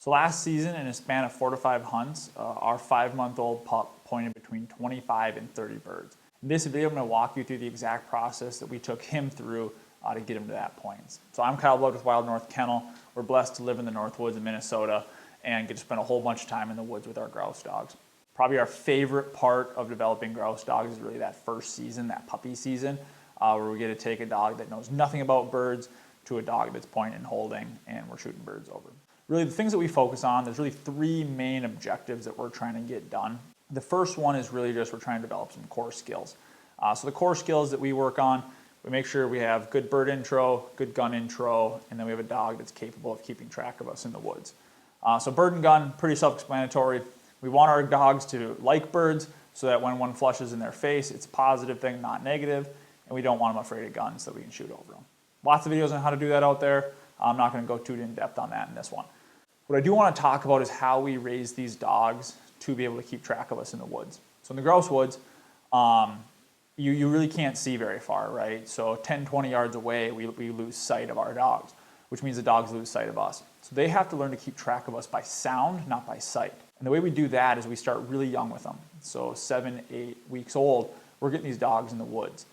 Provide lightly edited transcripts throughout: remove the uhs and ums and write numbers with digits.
So last season, in a span of 4 to 5 hunts, our 5-month-old pup pointed between 25 and 30 birds. In this video, I'm going to walk you through the exact process that we took him through to get him to that point. So I'm Kyle Blood with Wild North Kennel. We're blessed to live in the North Woods of Minnesota and get to spend a whole bunch of time in the woods with our grouse dogs. Probably our favorite part of developing grouse dogs is really that first season, that puppy season, where we get to take a dog that knows nothing about birds to a dog that's pointing and holding, and we're shooting birds over. Really, the things that we focus on, there's really 3 main objectives that we're trying to get done. The first one is really just we're trying to develop some core skills. So the core skills that we work on, we make sure we have good bird intro, good gun intro, and then we have a dog that's capable of keeping track of us in the woods. So bird and gun, pretty self-explanatory. We want our dogs to like birds so that when one flushes in their face, it's a positive thing, not negative, and we don't want them afraid of guns so we can shoot over them. Lots of videos on how to do that out there. I'm not going to go too in depth on that in this one. What I do want to talk about is how we raise these dogs to be able to keep track of us in the woods. So in the grouse woods, you really can't see very far, right? So 10, 20 yards away, we lose sight of our dogs, which means the dogs lose sight of us. So they have to learn to keep track of us by sound, not by sight. And the way we do that is we start really young with them. So 7, 8 weeks old, we're getting these dogs in the woods.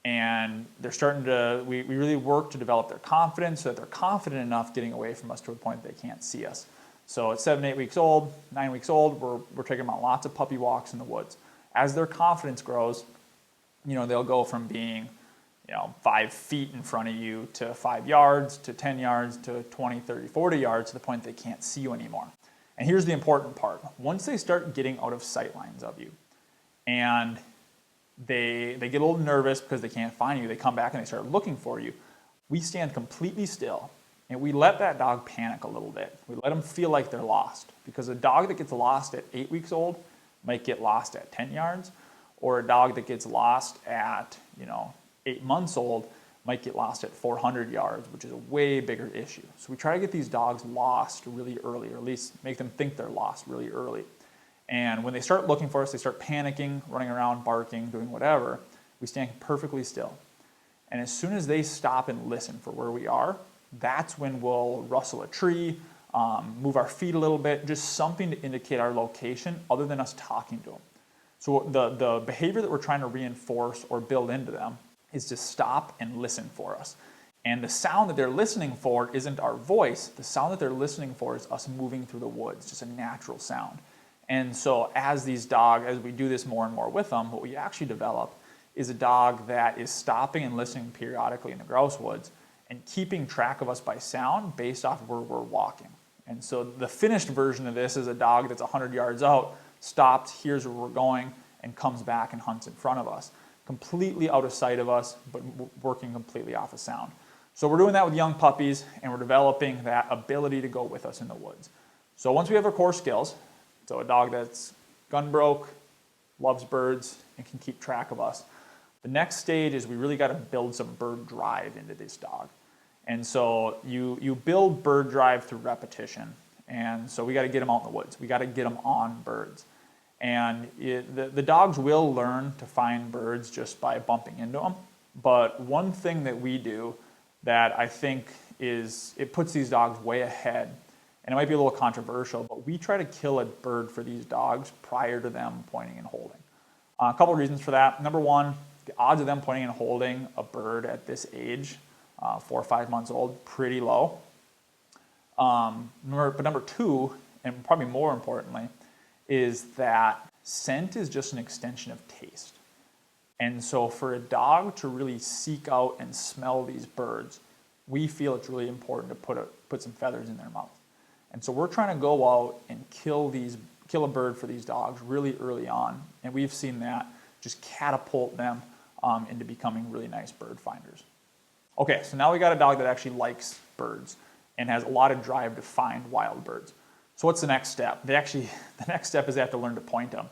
And they're starting to, we really work to develop their confidence so that they're confident enough getting away from us to a point that they can't see us. So at 7, 8 weeks old, 9 weeks old, we're taking them on lots of puppy walks in the woods. As their confidence grows, they'll go from being 5 feet in front of you to 5 yards to 10 yards to 20, 30, 40 yards to the point they can't see you anymore. And here's the important part. Once they start getting out of sight lines of you and they get a little nervous because they can't find you, they come back and they start looking for you, we stand completely still and we let that dog panic a little bit. We let them feel like they're lost, because a dog that gets lost at 8 weeks old might get lost at 10 yards, or a dog that gets lost at 8 months old might get lost at 400 yards, which is a way bigger issue. So we try to get these dogs lost really early, or at least make them think they're lost really early. And when they start looking for us, they start panicking, running around, barking, doing whatever, we stand perfectly still. And as soon as they stop and listen for where we are, that's when we'll rustle a tree, move our feet a little bit, just something to indicate our location other than us talking to them. So the behavior that we're trying to reinforce or build into them is to stop and listen for us. And the sound that they're listening for isn't our voice. The sound that they're listening for is us moving through the woods, just a natural sound. And so as we do this more and more with them, what we actually develop is a dog that is stopping and listening periodically in the grouse woods and keeping track of us by sound based off of where we're walking. And so the finished version of this is a dog that's 100 yards out, stopped, hears where we're going, and comes back and hunts in front of us. Completely out of sight of us, but working completely off of sound. So we're doing that with young puppies, and we're developing that ability to go with us in the woods. So once we have our core skills, so a dog that's gun broke, loves birds, and can keep track of us, the next stage is we really got to build some bird drive into this dog. And so you build bird drive through repetition. And so we got to get them out in the woods. We got to get them on birds. And the dogs will learn to find birds just by bumping into them. But one thing that we do that I think it puts these dogs way ahead, and it might be a little controversial, but we try to kill a bird for these dogs prior to them pointing and holding. A couple of reasons for that. Number one, the odds of them pointing and holding a bird at this age, 4 or 5 months old, pretty low. But number two, and probably more importantly, is that scent is just an extension of taste. And so for a dog to really seek out and smell these birds, we feel it's really important to put some feathers in their mouth. And so we're trying to go out and kill a bird for these dogs really early on. And we've seen that just catapult them into becoming really nice bird finders. Okay, so now we got a dog that actually likes birds and has a lot of drive to find wild birds. So what's the next step? The next step is they have to learn to point him.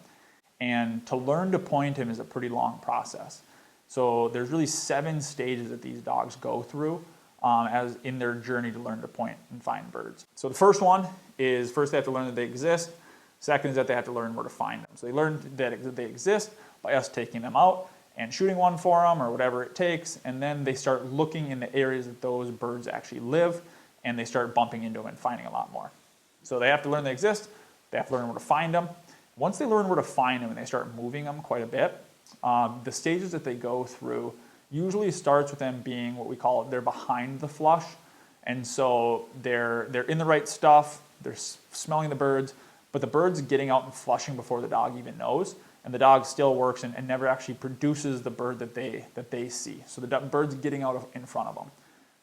And to learn to point him is a pretty long process. So there's really 7 stages that these dogs go through as in their journey to learn to point and find birds. So the first one is, first they have to learn that they exist. Second is that they have to learn where to find them. So they learn that they exist by us taking them out and shooting one for them or whatever it takes. And then they start looking in the areas that those birds actually live, and they start bumping into them and finding a lot more. So they have to learn they exist. They have to learn where to find them. Once they learn where to find them and they start moving them quite a bit, the stages that they go through usually starts with them being what we call, they're behind the flush. And so they're in the right stuff, they're smelling the birds, but the bird's getting out and flushing before the dog even knows. And the dog still works and never actually produces the bird that they see. So the bird's getting out in front of them.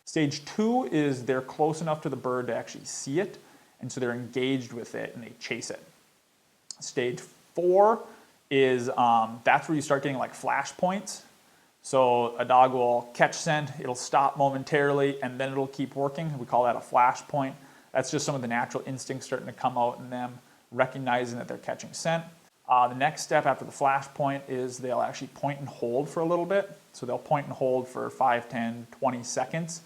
Stage 2 is they're close enough to the bird to actually see it, and so they're engaged with it and they chase it. Stage 4 is that's where you start getting like flash points. So a dog will catch scent, it'll stop momentarily, and then it'll keep working. We call that a flash point. That's just some of the natural instincts starting to come out in them, recognizing that they're catching scent. The next step after the flash point is they'll actually point and hold for a little bit. So they'll point and hold for 5, 10, 20 seconds.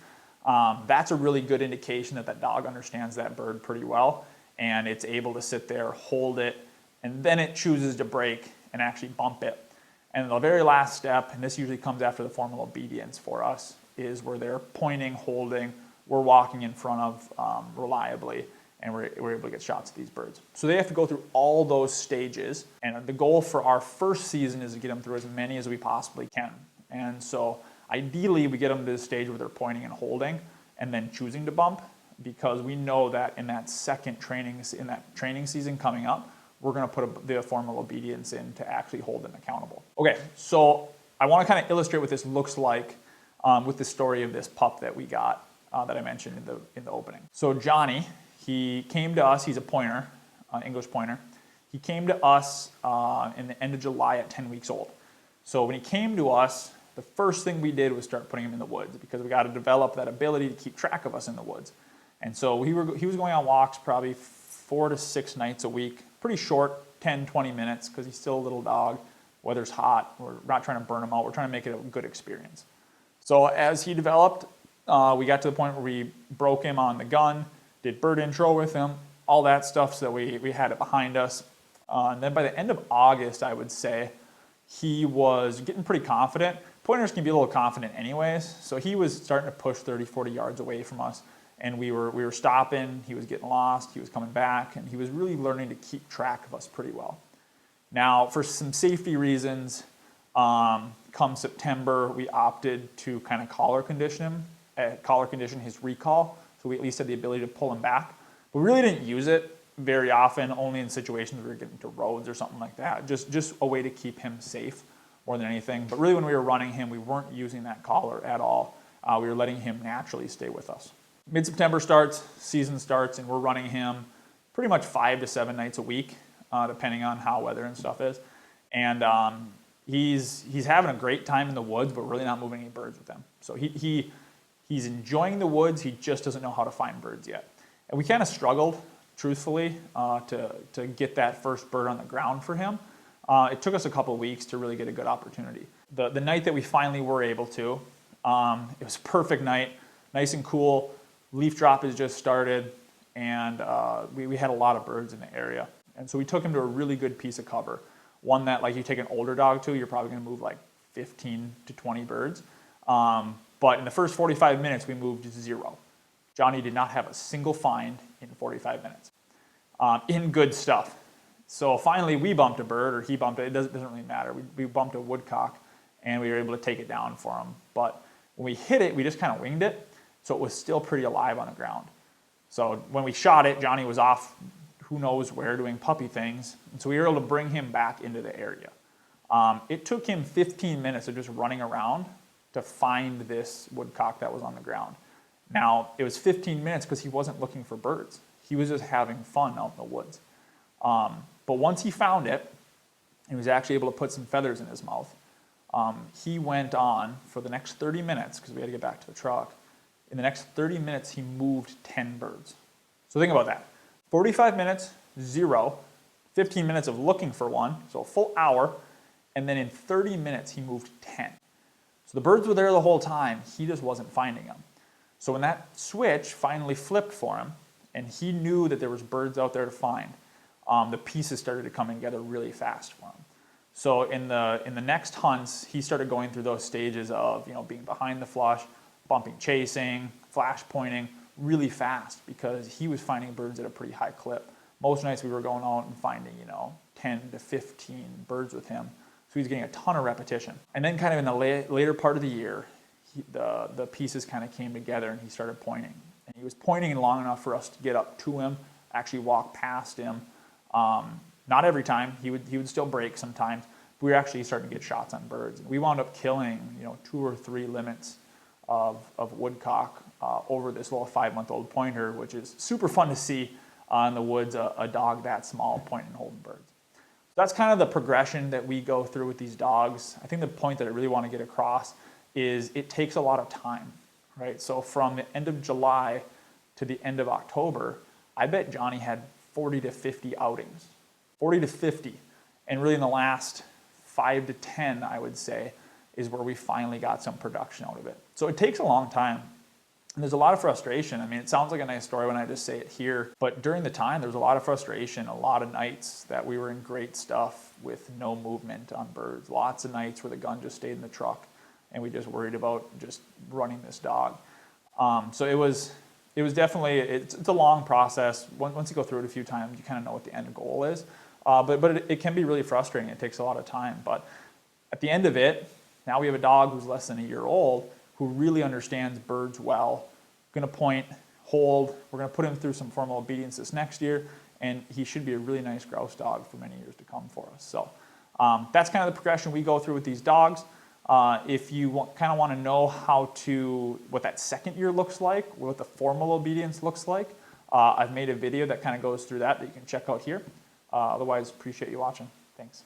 That's a really good indication that that dog understands that bird pretty well, and it's able to sit there, hold it, and then it chooses to break and actually bump it. And the very last step, and this usually comes after the formal obedience for us, is where they're pointing, holding, we're walking in front of reliably, and we're able to get shots at these birds. So they have to go through all those stages, and the goal for our first season is to get them through as many as we possibly can. And so ideally we get them to the stage where they're pointing and holding and then choosing to bump, because we know that in that training season coming up, we're going to put the formal obedience in to actually hold them accountable. Okay, so I want to kind of illustrate what this looks like with the story of this pup that we got that I mentioned in the opening. So Johnny, he came to us. He's a pointer, English pointer. He came to us in the end of July at 10 weeks old. So when he came to us, the first thing we did was start putting him in the woods, because we got to develop that ability to keep track of us in the woods. And so he was going on walks probably 4 to 6 nights a week, pretty short, 10, 20 minutes, because he's still a little dog. Weather's hot. We're not trying to burn him out. We're trying to make it a good experience. So as he developed, we got to the point where we broke him on the gun, did bird intro with him, all that stuff, so that we had it behind us. And then by the end of August, I would say, he was getting pretty confident. Pointers can be a little confident anyways, so he was starting to push 30, 40 yards away from us, and we were stopping. He was getting lost, he was coming back, and he was really learning to keep track of us pretty well. Now, for some safety reasons, come September, we opted to kind of collar condition his recall, so we at least had the ability to pull him back. We really didn't use it very often, only in situations where we were getting to roads or something like that, just a way to keep him safe more than anything. But really when we were running him, we weren't using that collar at all. We were letting him naturally stay with us. Mid-September starts, season starts, and we're running him pretty much 5 to 7 nights a week, depending on how weather and stuff is. And he's having a great time in the woods, but really not moving any birds with him. So he's enjoying the woods, he just doesn't know how to find birds yet. And we kind of struggled, truthfully, to get that first bird on the ground for him. It took us a couple of weeks to really get a good opportunity. The night that we finally were able to, it was a perfect night, nice and cool. Leaf drop has just started, and we had a lot of birds in the area. And so we took him to a really good piece of cover. One that, like, you take an older dog to, you're probably going to move like 15 to 20 birds. But in the first 45 minutes, we moved 0. Johnny did not have a single find in 45 minutes in good stuff. So finally we bumped a bird, or he bumped it, it doesn't really matter. We bumped a woodcock, and we were able to take it down for him. But when we hit it, we just kind of winged it, so it was still pretty alive on the ground. So when we shot it, Johnny was off who knows where doing puppy things, and so we were able to bring him back into the area. It took him 15 minutes of just running around to find this woodcock that was on the ground. Now, it was 15 minutes because he wasn't looking for birds. He was just having fun out in the woods. But once he found it, he was actually able to put some feathers in his mouth. He went on for the next 30 minutes, because we had to get back to the truck. In the next 30 minutes, he moved 10 birds. So think about that. 45 minutes, 0. 15 minutes of looking for one, so a full hour. And then in 30 minutes, he moved 10. So the birds were there the whole time. He just wasn't finding them. So when that switch finally flipped for him, and he knew that there was birds out there to find, the pieces started to come together really fast for him. So in the next hunts, he started going through those stages of, being behind the flush, bumping, chasing, flash pointing, really fast because he was finding birds at a pretty high clip. Most nights we were going out and finding, 10 to 15 birds with him. So he's getting a ton of repetition. And then kind of in the later part of the year, the pieces kind of came together and he started pointing. And he was pointing long enough for us to get up to him, actually walk past him. Not every time, he would still break sometimes. But we were actually starting to get shots on birds. And we wound up killing, 2 or 3 limits of woodcock over this little 5-month-old pointer, which is super fun to see in the woods, a dog that small pointing and holding birds. So that's kind of the progression that we go through with these dogs. I think the point that I really want to get across is it takes a lot of time, right? So from the end of July to the end of October, I bet Johnny had 40 to 50 outings, 40 to 50. And really in the last 5 to 10, I would say, is where we finally got some production out of it. So it takes a long time. And there's a lot of frustration. I mean, it sounds like a nice story when I just say it here, but during the time, there was a lot of frustration, a lot of nights that we were in great stuff with no movement on birds. Lots of nights where the gun just stayed in the truck and we just worried about just running this dog. So it was definitely, it's a long process. Once you go through it a few times, you kind of know what the end goal is. But it can be really frustrating. It takes a lot of time. But at the end of it, now we have a dog who's less than a year old who really understands birds well, going to point, hold. We're going to put him through some formal obedience this next year, and he should be a really nice grouse dog for many years to come for us. So that's kind of the progression we go through with these dogs. If you kind of want to know what that second year looks like, what the formal obedience looks like, I've made a video that kind of goes through that you can check out here. Otherwise, appreciate you watching. Thanks.